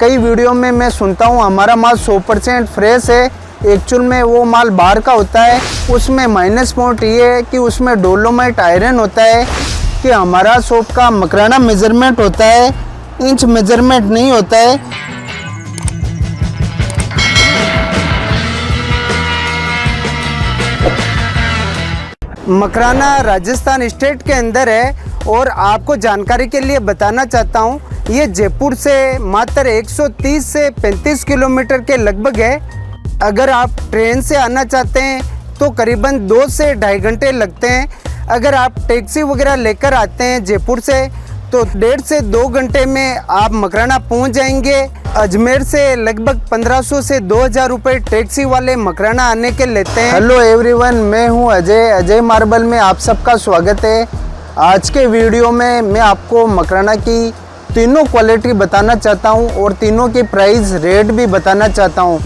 कई वीडियो में मैं सुनता हूँ हमारा माल 100% फ्रेश है। एक्चुअल में वो माल बाहर का होता है। उसमें माइनस पॉइंट ये है कि उसमें डोलोमाइट आयरन होता है कि हमारा शॉप का मकराना मेजरमेंट होता है, इंच मेजरमेंट नहीं होता है। मकराना राजस्थान स्टेट के अंदर है और आपको जानकारी के लिए बताना चाहता हूँ, ये जयपुर से मात्र 130 से 35 किलोमीटर के लगभग है। अगर आप ट्रेन से आना चाहते हैं तो करीबन 2 से ढाई घंटे लगते हैं। अगर आप टैक्सी वगैरह लेकर आते हैं जयपुर से तो 1.5 से 2 घंटे में आप मकराना पहुंच जाएंगे। अजमेर से लगभग 1500 से 2000 रुपये टैक्सी वाले मकराना आने के लेते हैं। हेलो एवरीवन, मैं हूं अजय मार्बल में आप सबका स्वागत है। आज के वीडियो में मैं आपको मकराना की तीनों क्वालिटी बताना चाहता हूं और तीनों की प्राइस रेट भी बताना चाहता हूं।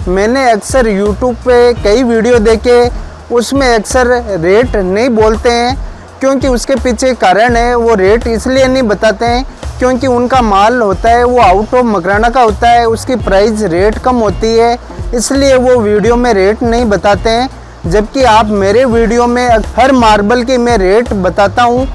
मैंने अक्सर यूट्यूब पे कई वीडियो देखे, उसमें अक्सर रेट नहीं बोलते हैं क्योंकि उसके पीछे कारण है। वो रेट इसलिए नहीं बताते हैं क्योंकि उनका माल होता है वो आउट ऑफ मकराना का होता है, उसकी प्राइस रेट कम होती है, इसलिए वो वीडियो में रेट नहीं बताते हैं। जबकि आप मेरे वीडियो में हर मार्बल की मैं रेट बताता हूँ।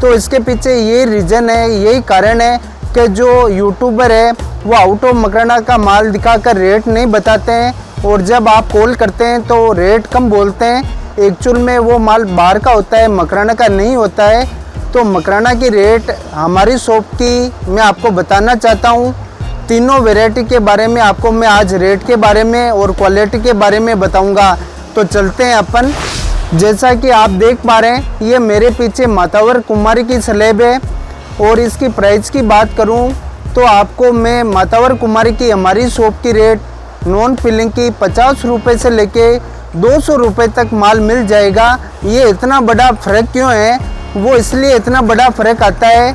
तो इसके पीछे ये रीज़न है, यही कारण है कि जो यूट्यूबर है वो आउट ऑफ मकराना का माल दिखाकर रेट नहीं बताते हैं और जब आप कॉल करते हैं तो रेट कम बोलते हैं। एक्चुअल में वो माल बाहर का होता है, मकराना का नहीं होता है। तो मकराना की रेट हमारी शॉप की मैं आपको बताना चाहता हूँ। तीनों वैरायटी के बारे में आपको मैं आज रेट के बारे में और क्वालिटी के बारे में बताऊँगा। तो चलते हैं अपन। जैसा कि आप देख पा रहे हैं, ये मेरे पीछे मातावर कुमारी की स्लैब है और इसकी प्राइस की बात करूं तो आपको मैं मातावर कुमारी की हमारी शॉप की रेट नॉन फिलिंग की 50 रुपये से लेके 200 रुपये तक माल मिल जाएगा। ये इतना बड़ा फ़र्क क्यों है? वो इसलिए इतना बड़ा फ़र्क आता है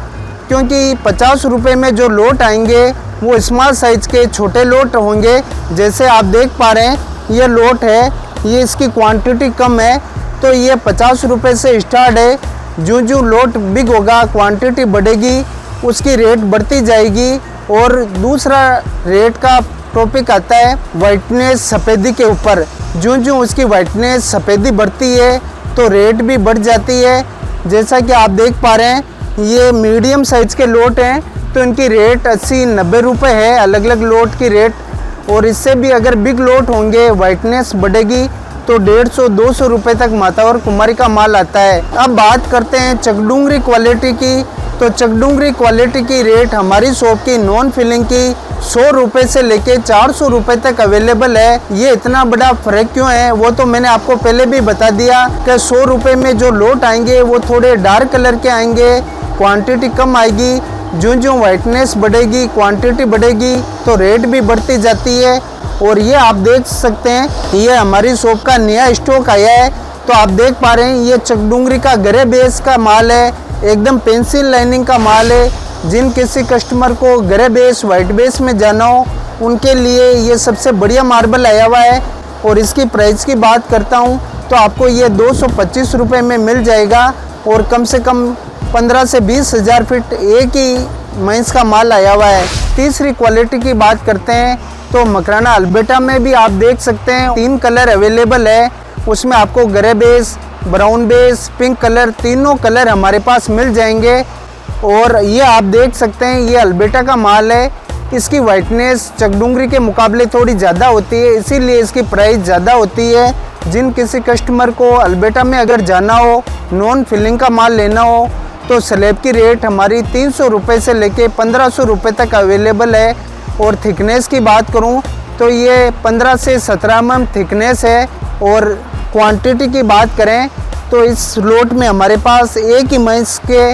क्योंकि 50 रुपये में जो लोट आएंगे वो स्मॉल साइज़ के छोटे लोट होंगे। जैसे आप देख पा रहे हैं ये लोट है, ये इसकी क्वांटिटी कम है तो ये 50 रुपये से स्टार्ट है। जो लोट बिग होगा क्वांटिटी बढ़ेगी, उसकी रेट बढ़ती जाएगी। और दूसरा रेट का टॉपिक आता है वाइटनेस सफ़ेदी के ऊपर। जो उसकी वाइटनेस सफ़ेदी बढ़ती है तो रेट भी बढ़ जाती है। जैसा कि आप देख पा रहे हैं ये मीडियम साइज़ के लोट हैं तो इनकी रेट 80-90 रुपये है, अलग अलग लोट की रेट। और इससे भी अगर बिग लोट होंगे वाइटनेस बढ़ेगी तो 150-200 रुपये तक मातावर कुमारी का माल आता है। अब बात करते हैं चकडूंगरी क्वालिटी की। तो चकडूंगरी क्वालिटी की रेट हमारी शॉप की नॉन फिलिंग की 100 रुपये से लेके 400 रुपये तक अवेलेबल है। ये इतना बड़ा फ़र्क क्यों है वो तो मैंने आपको पहले भी बता दिया कि 100 रुपये में जो लोट आएंगे वो थोड़े डार्क कलर के आएंगे, क्वांटिटी कम आएगी। जो वाइटनेस बढ़ेगी क्वांटिटी बढ़ेगी तो रेट भी बढ़ती जाती है। और ये आप देख सकते हैं ये हमारी शॉप का नया स्टॉक आया है। तो आप देख पा रहे हैं ये चकडूंगरी का ग्रे बेस का माल है, एकदम पेंसिल लाइनिंग का माल है। जिन किसी कस्टमर को ग्रे बेस वाइट बेस में जाना हो उनके लिए ये सबसे बढ़िया मार्बल आया हुआ है। और इसकी प्राइस की बात करता हूँ तो आपको ये 225 रुपये में मिल जाएगा और कम से कम 15 से 20 हज़ार फीट एक ही मैंस का माल आया हुआ है। तीसरी क्वालिटी की बात करते हैं तो मकराना अल्बर्टा में भी आप देख सकते हैं 3 कलर अवेलेबल है। उसमें आपको grey base, brown base, pink colour, तीनों कलर हमारे पास मिल जाएंगे। और ये आप देख सकते हैं ये अल्बर्टा का माल है। इसकी वाइटनेस चकडूंगरी के मुकाबले थोड़ी ज़्यादा होती है, इसीलिए इसकी प्राइस ज़्यादा होती है। जिन किसी कस्टमर को अल्बर्टा में अगर जाना हो, नॉन फिलिंग का माल लेना हो तो स्लैब की रेट हमारी 300 रुपये से लेके 1500 रुपये तक अवेलेबल है। और थिकनेस की बात करूं तो ये 15 से 17 mm थिकनेस है। और क्वांटिटी की बात करें तो इस लोट में हमारे पास एक ही मैंस के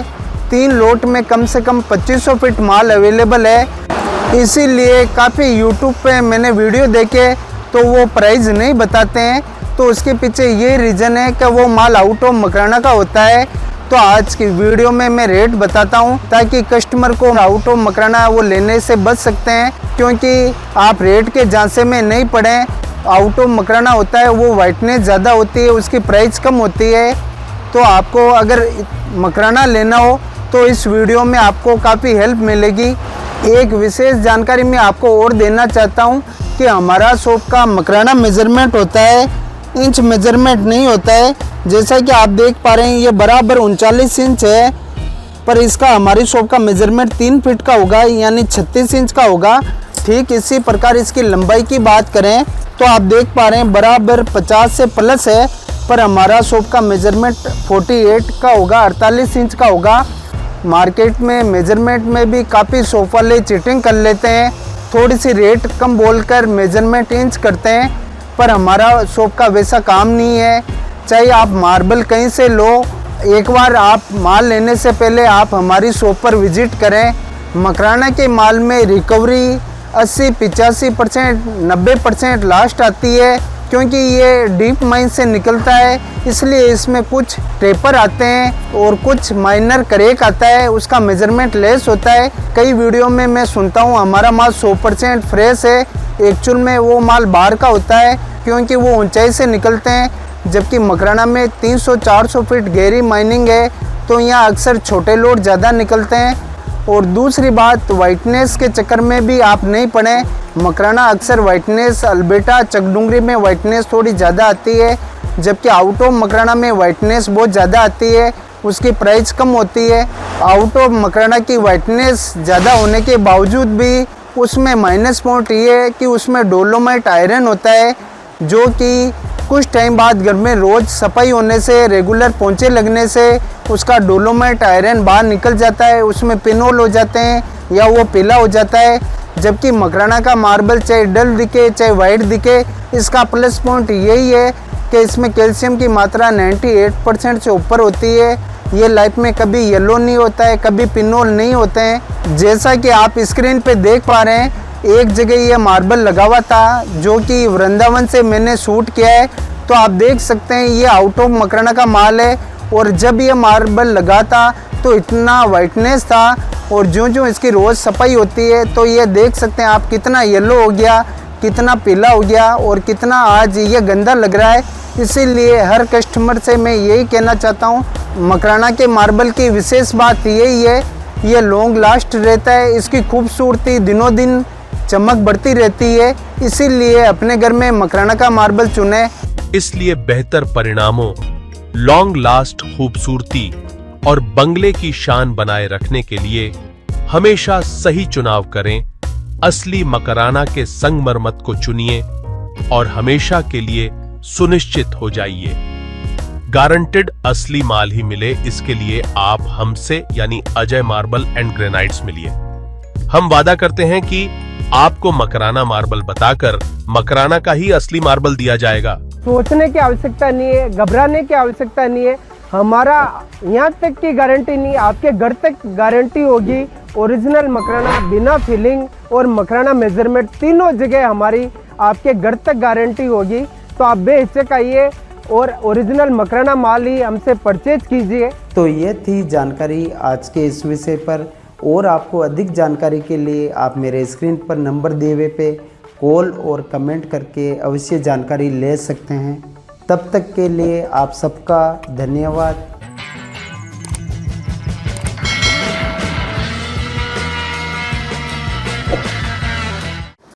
3 लोट में कम से कम 2500 फीट माल अवेलेबल है। इसीलिए काफ़ी यूट्यूब पे मैंने वीडियो देखे तो वो प्राइस नहीं बताते हैं। तो उसके पीछे ये रीज़न है कि वो माल आउट ऑफ मकराना का होता है। तो आज की वीडियो में मैं रेट बताता हूं ताकि कस्टमर को आउट ऑफ मकराना वो लेने से बच सकते हैं, क्योंकि आप रेट के झांसे में नहीं पड़े। आउट ऑफ मकराना होता है वो वाइटनेस ज़्यादा होती है, उसकी प्राइस कम होती है। तो आपको अगर मकराना लेना हो तो इस वीडियो में आपको काफ़ी हेल्प मिलेगी। एक विशेष जानकारी मैं आपको और देना चाहता हूँ कि हमारा शॉप का मकराना मेजरमेंट होता है, इंच मेजरमेंट नहीं होता है। जैसा कि आप देख पा रहे हैं ये बराबर 39 इंच है, पर इसका हमारी शॉप का मेजरमेंट 3 फीट का होगा, यानी 36 इंच का होगा। ठीक इसी प्रकार इसकी लंबाई की बात करें तो आप देख पा रहे हैं बराबर 50 से प्लस है, पर हमारा शॉप का मेजरमेंट 48 का होगा, 48 इंच का होगा। मार्केट में मेजरमेंट में भी काफ़ी शॉप वाले चीटिंग कर लेते हैं, थोड़ी सी रेट कम बोलकर मेजरमेंट इंच करते हैं, पर हमारा शॉप का वैसा काम नहीं है। चाहे आप मार्बल कहीं से लो, एक बार आप माल लेने से पहले आप हमारी शॉप पर विजिट करें। मकराना के माल में रिकवरी 80-85%, 90% लास्ट आती है, क्योंकि ये डीप माइन से निकलता है, इसलिए इसमें कुछ टेपर आते हैं और कुछ माइनर क्रैक आता है, उसका मेजरमेंट लेस होता है। कई वीडियो में मैं सुनता हूँ हमारा माल 100% फ्रेश है, एक्चुअल में वो माल बाहर का होता है, क्योंकि वो ऊंचाई से निकलते हैं। जबकि मकराना में 300-400 फीट गहरी माइनिंग है, तो यहाँ अक्सर छोटे लोड ज़्यादा निकलते हैं। और दूसरी बात, वाइटनेस के चक्कर में भी आप नहीं पड़े। मकराना अक्सर वाइटनेस, अल्बेटा चकडुंगरी में वाइटनेस थोड़ी ज़्यादा आती है, जबकि आउट ऑफ मकराना में वाइटनेस बहुत ज़्यादा आती है, उसकी प्राइस कम होती है। आउट ऑफ मकराना की वाइटनेस ज़्यादा होने के बावजूद भी उसमें माइनस पॉइंट ये है कि उसमें डोलोमाइट आयरन होता है, जो कि कुछ टाइम बाद घर में रोज़ सफाई होने से, रेगुलर पोंछे लगने से उसका डोलोमाइट आयरन बाहर निकल जाता है, उसमें पिनोल हो जाते हैं या वो पीला हो जाता है। जबकि मकराना का मार्बल चाहे डल दिखे चाहे वाइट दिखे, इसका प्लस पॉइंट यही है कि इसमें कैल्शियम की मात्रा 98% से ऊपर होती है। ये लाइफ में कभी येलो नहीं होता है, कभी पिनोल नहीं होते हैं। जैसा कि आप स्क्रीन पे देख पा रहे हैं, एक जगह ये मार्बल लगा हुआ था, जो कि वृंदावन से मैंने शूट किया है, तो आप देख सकते हैं ये आउट ऑफ मकराना का माल है। और जब ये मार्बल लगा था तो इतना वाइटनेस था, और जो इसकी रोज़ सफाई होती है तो ये देख सकते हैं आप कितना येलो हो गया, कितना पीला हो गया और कितना आज ये गंदा लग रहा है। इसीलिए हर कस्टमर से मैं यही कहना चाहता हूँ, मकराना के मार्बल की विशेष बात यही है, ये लॉन्ग लास्ट रहता है, इसकी खूबसूरती दिनों दिन चमक बढ़ती रहती है। इसीलिए अपने घर में मकराना का मार्बल चुने। इसलिए बेहतर परिणामों, लॉन्ग लास्ट खूबसूरती और बंगले की शान बनाए रखने के लिए हमेशा सही चुनाव करें। असली मकराना के संगमरमर को चुनिए और हमेशा के लिए सुनिश्चित हो जाइए गारंटेड असली माल ही मिले। इसके लिए आप हमसे यानी अजय मार्बल एंड ग्रेनाइट्स मिलिए। हम वादा करते हैं कि आपको मकराना मार्बल बताकर मकराना का ही असली मार्बल दिया जाएगा। सोचने की आवश्यकता नहीं है, घबराने की आवश्यकता नहीं है। हमारा यहाँ तक की गारंटी नहीं, आपके घर तक गारंटी होगी। ओरिजिनल मकराना बिना फिलिंग और मकराना मेजरमेंट तीनों जगह हमारी आपके घर तक गारंटी होगी। तो आप बेहिचक आइए और ओरिजिनल मकराना माल ही हमसे परचेज कीजिए। तो ये थी जानकारी आज के इस विषय पर, और आपको अधिक जानकारी के लिए आप मेरे स्क्रीन पर नंबर दिए हुए पे कॉल और कमेंट करके अवश्य जानकारी ले सकते हैं। तब तक के लिए आप सबका धन्यवाद।